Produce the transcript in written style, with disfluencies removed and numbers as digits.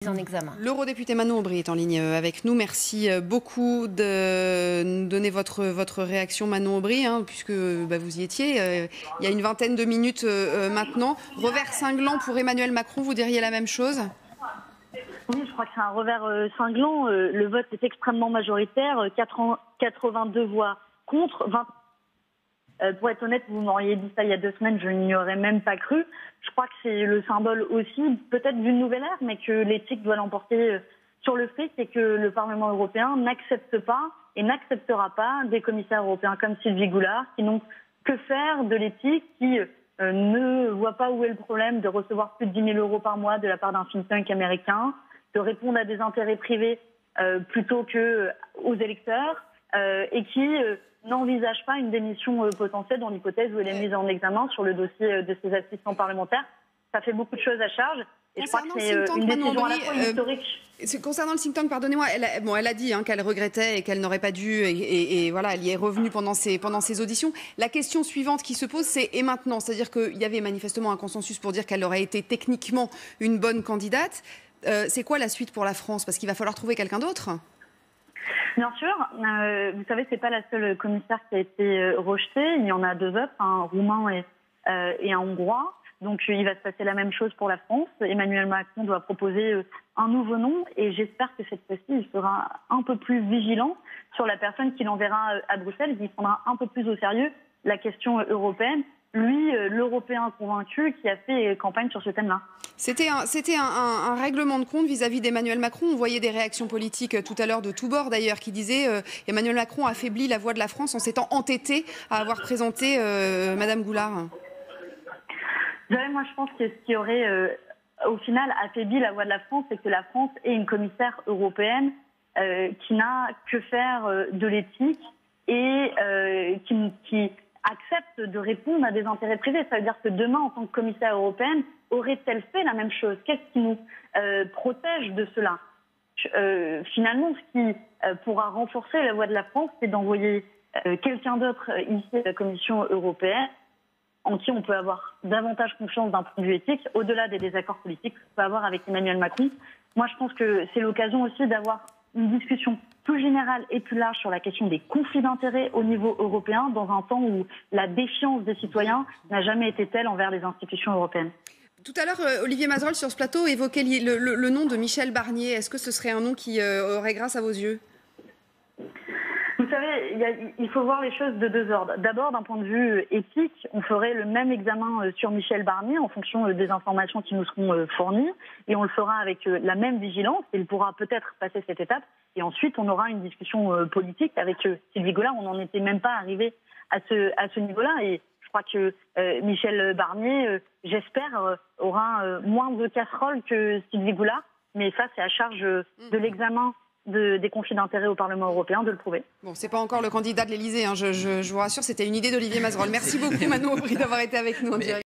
En examen. L'eurodéputé Manon Aubry est en ligne avec nous. Merci beaucoup de nous donner votre réaction, Manon Aubry, puisque vous y étiez il y a une vingtaine de minutes maintenant. Revers cinglant pour Emmanuel Macron, vous diriez la même chose? Oui, je crois que c'est un revers cinglant. Le vote est extrêmement majoritaire, 82 voix contre, 20. Pour être honnête, vous m'auriez dit ça il y a 2 semaines, je n'y aurais même pas cru. Je crois que c'est le symbole aussi, peut-être d'une nouvelle ère, mais que l'éthique doit l'emporter sur le fait, c'est que le Parlement européen n'accepte pas et n'acceptera pas des commissaires européens comme Sylvie Goulard, qui n'ont que faire de l'éthique, qui ne voient pas où est le problème de recevoir plus de 10 000 euros par mois de la part d'un think tank américain, de répondre à des intérêts privés plutôt qu'aux électeurs, et qui n'envisage pas une démission potentielle dans l'hypothèse où elle est mise en examen sur le dossier de ses assistants parlementaires. Ça fait beaucoup de choses à charge. Et je crois que c'est une décision à la fois historique. Concernant le think tank, pardonnez-moi, elle a dit qu'elle regrettait et qu'elle n'aurait pas dû, et voilà, elle y est revenue pendant ses auditions. La question suivante qui se pose, c'est et maintenant? C'est-à-dire qu'il y avait manifestement un consensus pour dire qu'elle aurait été techniquement une bonne candidate. C'est quoi la suite pour la France? Parce qu'il va falloir trouver quelqu'un d'autre. Bien sûr, vous savez, c'est pas la seule commissaire qui a été rejetée. Il y en a 2 autres, un roumain et un hongrois. Donc il va se passer la même chose pour la France. Emmanuel Macron doit proposer un nouveau nom et j'espère que cette fois-ci, il sera un peu plus vigilant sur la personne qu'il enverra à Bruxelles, qui prendra un peu plus au sérieux la question européenne. Lui, l'Européen convaincu qui a fait campagne sur ce thème-là. C'était un règlement de compte vis-à-vis d'Emmanuel Macron. On voyait des réactions politiques tout à l'heure de tous bords d'ailleurs qui disaient Emmanuel Macron affaiblit la voix de la France en s'étant entêté à avoir présenté Madame Goulard. Vous savez, moi je pense que ce qui aurait au final affaibli la voix de la France, c'est que la France est une commissaire européenne qui n'a que faire de l'éthique et qui accepte de répondre à des intérêts privés. Ça veut dire que demain, en tant que commissaire européenne, aurait-elle fait la même chose? Qu'est-ce qui nous protège de cela? Finalement, ce qui pourra renforcer la voix de la France, c'est d'envoyer quelqu'un d'autre ici à la Commission européenne, en qui on peut avoir davantage confiance d'un point de vue éthique, au-delà des désaccords politiques qu'on peut avoir avec Emmanuel Macron. Moi, je pense que c'est l'occasion aussi d'avoir une discussion plus générale et plus large sur la question des conflits d'intérêts au niveau européen, dans un temps où la défiance des citoyens n'a jamais été telle envers les institutions européennes. Tout à l'heure, Olivier Mazerolle, sur ce plateau, évoquait le nom de Michel Barnier. Est-ce que ce serait un nom qui aurait grâce à vos yeux? Vous savez, il faut voir les choses de 2 ordres. D'abord, d'un point de vue éthique, on ferait le même examen sur Michel Barnier en fonction des informations qui nous seront fournies. Et on le fera avec la même vigilance. Il pourra peut-être passer cette étape. Et ensuite, on aura une discussion politique avec Sylvie Goulard. On n'en était même pas arrivé à ce niveau-là. Et je crois que Michel Barnier, j'espère, aura moins de casseroles que Sylvie Goulard. Mais ça, c'est à charge de l'examen des conflits d'intérêts au Parlement européen de le prouver. Bon, c'est pas encore le candidat de l'Élysée, je vous rassure, c'était une idée d'Olivier Mazerolle. Merci beaucoup Manon Aubry d'avoir été avec nous en direct.